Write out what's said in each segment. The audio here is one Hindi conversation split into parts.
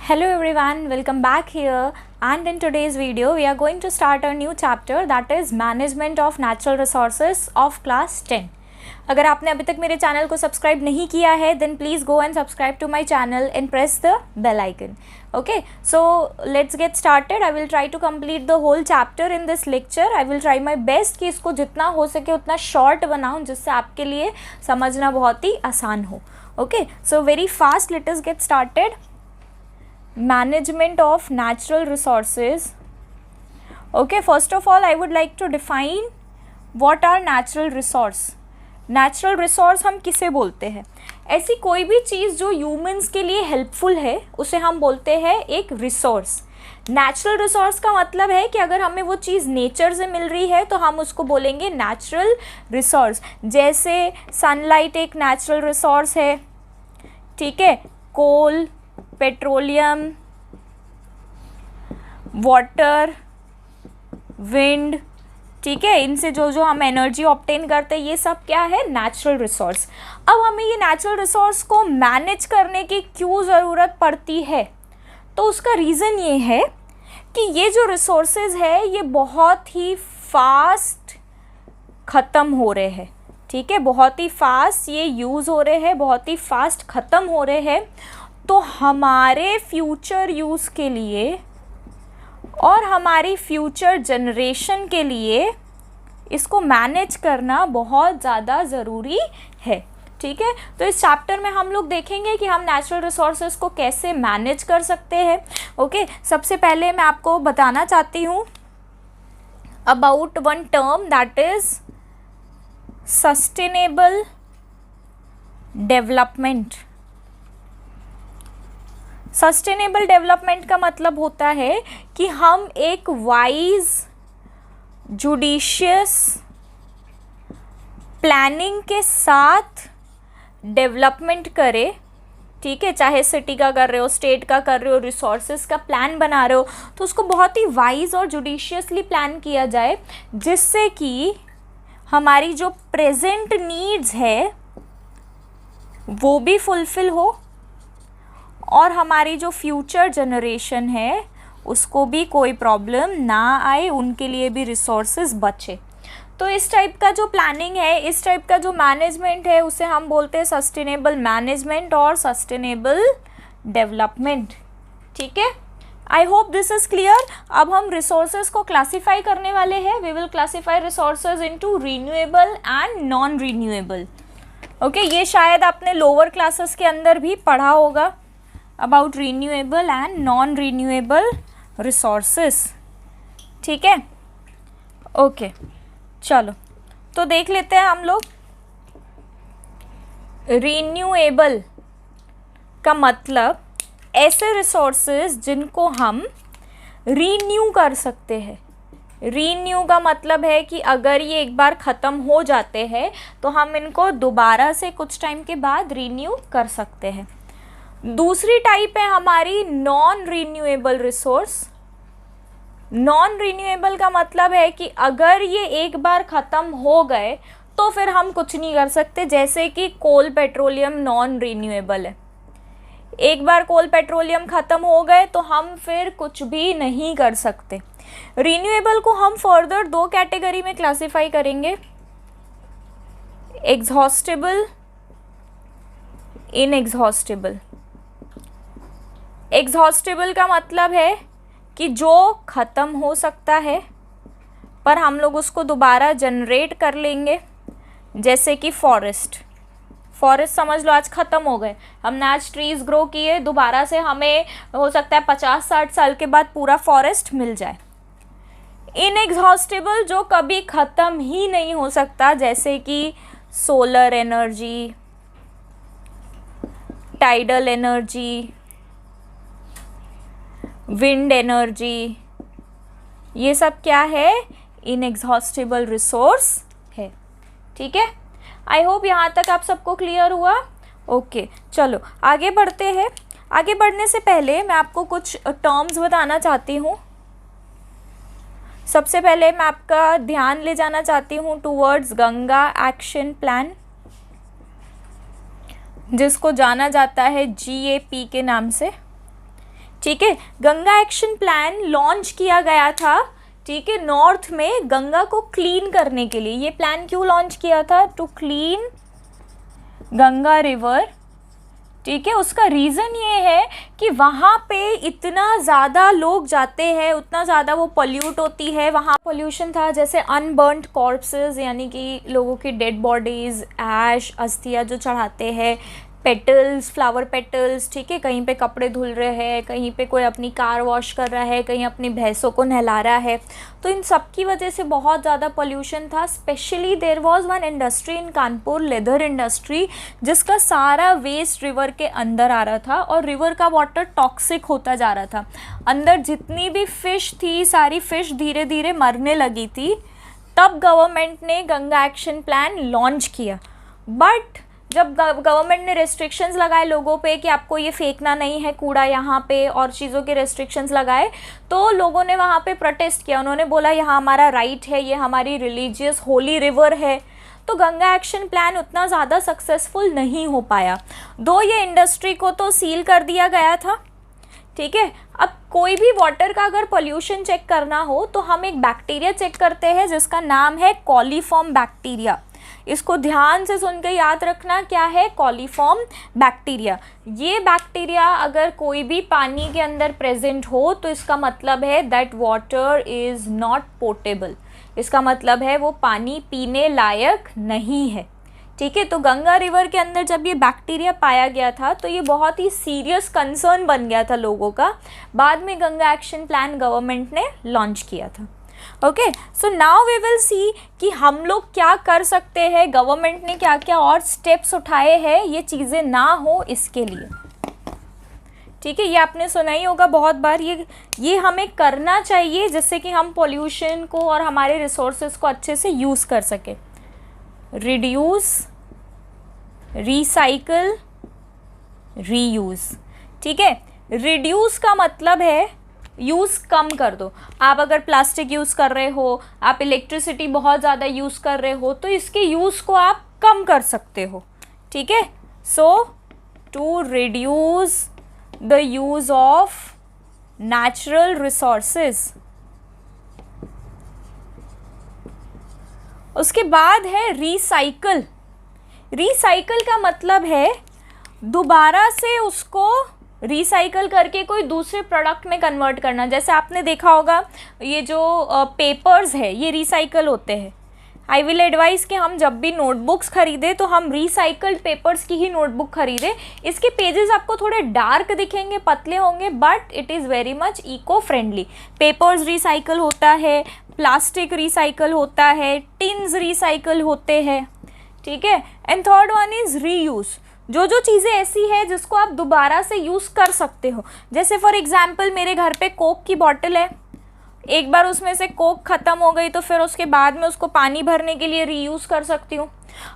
Hello everyone, welcome back here, and in today's video we are going to start a new chapter, that is management of natural resources of class 10. अगर आपने अभी तक मेरे चैनल को सब्सक्राइब नहीं किया है then please go and subscribe to my channel and press the bell icon. Okay, so let's get started. I will try to complete the whole chapter in this lecture. I will try my best कि इसको जितना हो सके उतना short बनाऊं जिससे आपके लिए समझना बहुत ही आसान हो. Okay, so very fast let us get started. Management of natural resources. Okay, first of all I would like to define what are natural resource. Natural resource हम किसे बोलते हैं? ऐसी कोई भी चीज़ जो ह्यूमंस के लिए हेल्पफुल है उसे हम बोलते हैं एक रिसोर्स. नेचुरल रिसोर्स का मतलब है कि अगर हमें वो चीज़ नेचर से मिल रही है तो हम उसको बोलेंगे नेचुरल रिसोर्स. जैसे सनलाइट एक नेचुरल रिसोर्स है, ठीक है. कोल, पेट्रोलियम, वाटर, विंड, ठीक है, इनसे जो जो हम एनर्जी ऑब्टेन करते हैं ये सब क्या है? Natural resource. अब हमें ये नेचुरल रिसोर्स को मैनेज करने की क्यों ज़रूरत पड़ती है? तो उसका रीज़न ये है कि ये जो रिसोर्सेज है ये बहुत ही फास्ट ख़त्म हो रहे हैं, ठीक है. बहुत ही फास्ट ये यूज़ हो रहे हैं, बहुत ही फास्ट ख़त्म हो रहे हैं. तो हमारे फ्यूचर यूज़ के लिए और हमारी फ्यूचर जनरेशन के लिए इसको मैनेज करना बहुत ज़्यादा ज़रूरी है, ठीक है. तो इस चैप्टर में हम लोग देखेंगे कि हम नेचुरल रिसोर्सेज को कैसे मैनेज कर सकते हैं. ओके, सबसे पहले मैं आपको बताना चाहती हूँ about one term that is sustainable development. Sustainable development का मतलब होता है कि हम एक वाइज जुडिशियस प्लानिंग के साथ डेवलपमेंट करें, ठीक है. चाहे सिटी का कर रहे हो, स्टेट का कर रहे हो, रिसोर्सेज का प्लान बना रहे हो तो उसको बहुत ही वाइज और जुडिशियसली प्लान किया जाए जिससे कि हमारी जो प्रेजेंट नीड्स है वो भी फुलफ़िल हो और हमारी जो फ्यूचर जनरेशन है उसको भी कोई प्रॉब्लम ना आए, उनके लिए भी रिसोर्सेज बचे. तो इस टाइप का जो प्लानिंग है, इस टाइप का जो मैनेजमेंट है उसे हम बोलते हैं सस्टेनेबल मैनेजमेंट और सस्टेनेबल डेवलपमेंट, ठीक है. I hope this is clear. अब हम रिसोर्सेज को क्लासीफाई करने वाले हैं. We will classify resources into renewable and non renewable. Okay, ये शायद आपने लोअर क्लासेस के अंदर भी पढ़ा होगा about renewable and non renewable resources, ठीक है. ओके, चलो तो देख लेते हैं हम लोग. रीन्यूएबल का मतलब ऐसे रिसोर्सेज जिनको हम रीन्यू कर सकते हैं. रीन्यू का मतलब है कि अगर ये एक बार ख़त्म हो जाते हैं तो हम इनको दोबारा से कुछ टाइम के बाद रीन्यू कर सकते हैं. दूसरी टाइप है हमारी non renewable resource. Non renewable का मतलब है कि अगर ये एक बार ख़त्म हो गए तो फिर हम कुछ नहीं कर सकते. जैसे कि कोल, पेट्रोलियम नॉन रीन्यूएबल है. एक बार कोल, पेट्रोलियम ख़त्म हो गए तो हम फिर कुछ भी नहीं कर सकते. रीन्यूएबल को हम फर्दर दो कैटेगरी में क्लासीफाई करेंगे, एग्जॉस्टेबल, इनएग्जॉस्टेबल. एग्जॉस्टेबल का मतलब है कि जो ख़त्म हो सकता है पर हम लोग उसको दोबारा जनरेट कर लेंगे. जैसे कि फॉरेस्ट समझ लो आज ख़त्म हो गए, हमने आज ट्रीज़ ग्रो किए, दोबारा से हमें हो सकता है 50-60 साल के बाद पूरा फॉरेस्ट मिल जाए. इनएग्जॉस्टेबल जो कभी ख़त्म ही नहीं हो सकता, जैसे कि solar energy, tidal energy, wind energy, ये सब क्या है? इनएग्जॉस्टेबल रिसोर्स है, ठीक है. आई होप यहाँ तक आप सबको क्लियर हुआ. ओके, चलो आगे बढ़ते हैं. आगे बढ़ने से पहले मैं आपको कुछ टर्म्स बताना चाहती हूँ. सबसे पहले मैं आपका ध्यान ले जाना चाहती हूँ टूवर्ड्स गंगा एक्शन प्लान, जिसको जाना जाता है GAP के नाम से, ठीक है, गंगा एक्शन प्लान लॉन्च किया गया था, ठीक है, नॉर्थ में गंगा को क्लीन करने के लिए। ये प्लान क्यों लॉन्च किया था? टू क्लीन गंगा रिवर, ठीक है। उसका रीज़न ये है कि वहाँ पे इतना ज़्यादा लोग जाते हैं, उतना ज़्यादा वो पोल्यूट होती है, वहाँ पोल्यूशन था, जैसे अनबर्न्ड कॉर्प्सेस, यानी कि लोगों की डेड बॉडीज़, ऐश, अस्थियाँ जो चढ़ाते हैं, पेटल्स, फ्लावर पेटल्स, ठीक है, कहीं पे कपड़े धुल रहे हैं, कहीं पे कोई अपनी कार वॉश कर रहा है, कहीं अपनी भैंसों को नहला रहा है, तो इन सब की वजह से बहुत ज़्यादा पोल्यूशन था। Especially there was one industry in Kanpur, leather industry, जिसका सारा वेस्ट रिवर के अंदर आ रहा था और रिवर का वाटर टॉक्सिक होता जा रहा था। अंदर जितनी भी फ़िश थी, सारी फ़िश धीरे धीरे मरने लगी थी। तब गवर्नमेंट ने गंगा एक्शन प्लान लॉन्च किया। बट जब गवर्नमेंट ने रेस्ट्रिक्शंस लगाए लोगों पे कि आपको ये फेंकना नहीं है कूड़ा यहाँ पे, और चीज़ों के रेस्ट्रिक्शंस लगाए, तो लोगों ने वहाँ पे प्रोटेस्ट किया। उन्होंने बोला यहाँ हमारा राइट है, ये हमारी रिलीजियस होली रिवर है। तो गंगा एक्शन प्लान उतना ज़्यादा सक्सेसफुल नहीं हो पाया। दो ये इंडस्ट्री को तो सील कर दिया गया था, ठीक है। अब कोई भी वाटर का अगर पोल्यूशन चेक करना हो तो हम एक बैक्टीरिया चेक करते हैं जिसका नाम है कॉलीफॉर्म बैक्टीरिया। इसको ध्यान से सुन के याद रखना, क्या है? Coliform bacteria. ये बैक्टीरिया अगर कोई भी पानी के अंदर प्रेजेंट हो तो इसका मतलब है that water is not portable. इसका मतलब है वो पानी पीने लायक नहीं है, ठीक है। तो गंगा रिवर के अंदर जब ये बैक्टीरिया पाया गया था तो ये बहुत ही सीरियस कंसर्न बन गया था लोगों का। बाद में गंगा एक्शन प्लान गवर्नमेंट ने लॉन्च किया था। Okay, so now we will see कि हम लोग क्या कर सकते हैं, गवर्नमेंट ने क्या क्या और स्टेप्स उठाए हैं ये चीज़ें ना हो इसके लिए, ठीक है। ये आपने सुना ही होगा बहुत बार, ये हमें करना चाहिए जिससे कि हम पोल्यूशन को और हमारे रिसोर्सेज को अच्छे से यूज़ कर सके। रिड्यूस, रिसाइकल, रीयूज़, ठीक है। रिड्यूस का मतलब है यूज़ कम कर दो। आप अगर प्लास्टिक यूज़ कर रहे हो, आप इलेक्ट्रिसिटी बहुत ज़्यादा यूज़ कर रहे हो, तो इसके यूज़ को आप कम कर सकते हो, ठीक है। So to reduce the use of natural resources. उसके बाद है रिसाइकल। रिसाइकल का मतलब है दोबारा से उसको रिसाइकल करके कोई दूसरे प्रोडक्ट में कन्वर्ट करना। जैसे आपने देखा होगा ये जो पेपर्स है ये रिसाइकल होते हैं। आई विल एडवाइस कि हम जब भी नोटबुक्स खरीदें तो हम रिसाइकल्ड पेपर्स की ही नोटबुक खरीदें। इसके पेजेस आपको थोड़े डार्क दिखेंगे, पतले होंगे, but it is very much eco friendly. Papers recycle होता है, प्लास्टिक रिसाइकल होता है, टिन्स रिसाइकल होते हैं, ठीक है। And third one is reuse. जो जो चीज़ें ऐसी है जिसको आप दोबारा से यूज़ कर सकते हो। जैसे फॉर एग्जांपल मेरे घर पे कोक की बॉटल है, एक बार उसमें से कोक ख़त्म हो गई तो फिर उसके बाद में उसको पानी भरने के लिए रीयूज़ कर सकती हूँ।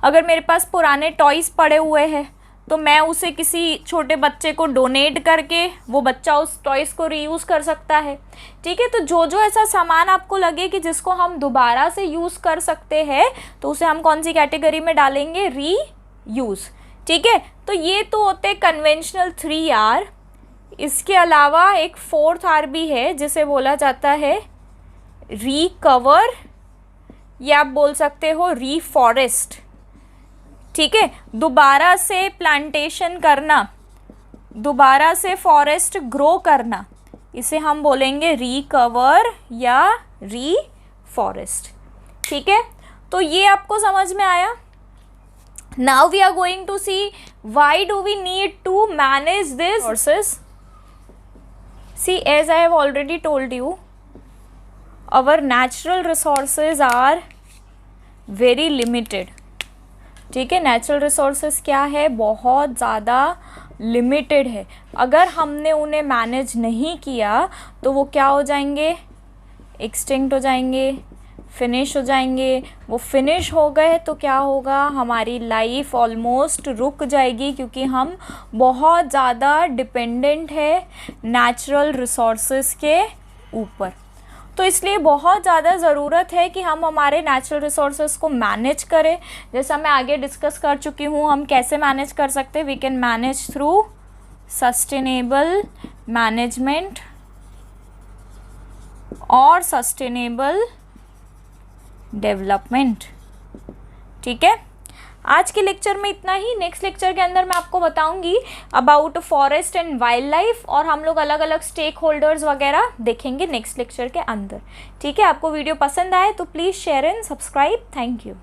अगर मेरे पास पुराने टॉयज़ पड़े हुए हैं तो मैं उसे किसी छोटे बच्चे को डोनेट करके वो बच्चा उस टॉयज़ को रीयूज़ कर सकता है, ठीक है। तो जो जो ऐसा सामान आपको लगे कि जिसको हम दोबारा से यूज़ कर सकते हैं तो उसे हम कौन सी कैटेगरी में डालेंगे? रीयूज़, ठीक है। तो ये तो होते कन्वेंशनल 3R। इसके अलावा एक 4th R भी है जिसे बोला जाता है रिकवर, या आप बोल सकते हो रीफॉरेस्ट, ठीक है। दोबारा से प्लांटेशन करना, दोबारा से फॉरेस्ट ग्रो करना, इसे हम बोलेंगे रिकवर या रीफॉरेस्ट, ठीक है। तो ये आपको समझ में आया। Now we are going to see why do we need to manage this resources. See, as I have already told you, our natural resources are very limited, ठीक है। नेचुरल रिसोर्सेज क्या है? बहुत ज़्यादा लिमिटेड है। अगर हमने उन्हें मैनेज नहीं किया तो वो क्या हो जाएंगे? एक्सटिंक्ट हो जाएंगे, फिनिश हो जाएंगे। वो फिनिश हो गए तो क्या होगा? हमारी लाइफ ऑलमोस्ट रुक जाएगी, क्योंकि हम बहुत ज़्यादा डिपेंडेंट है नेचुरल रिसोर्सेज के ऊपर। तो इसलिए बहुत ज़्यादा ज़रूरत है कि हम हमारे नेचुरल रिसोर्सेज को मैनेज करें। जैसा मैं आगे डिस्कस कर चुकी हूँ, हम कैसे मैनेज कर सकते हैं? We can manage through sustainable management और सस्टेनेबल डेवलपमेंट। ठीक है, आज के लेक्चर में इतना ही। नेक्स्ट लेक्चर के अंदर मैं आपको बताऊंगी about forest and wild life, और हम लोग अलग अलग स्टेक होल्डर्स वगैरह देखेंगे नेक्स्ट लेक्चर के अंदर। ठीक है, आपको वीडियो पसंद आए तो please share and subscribe. Thank you.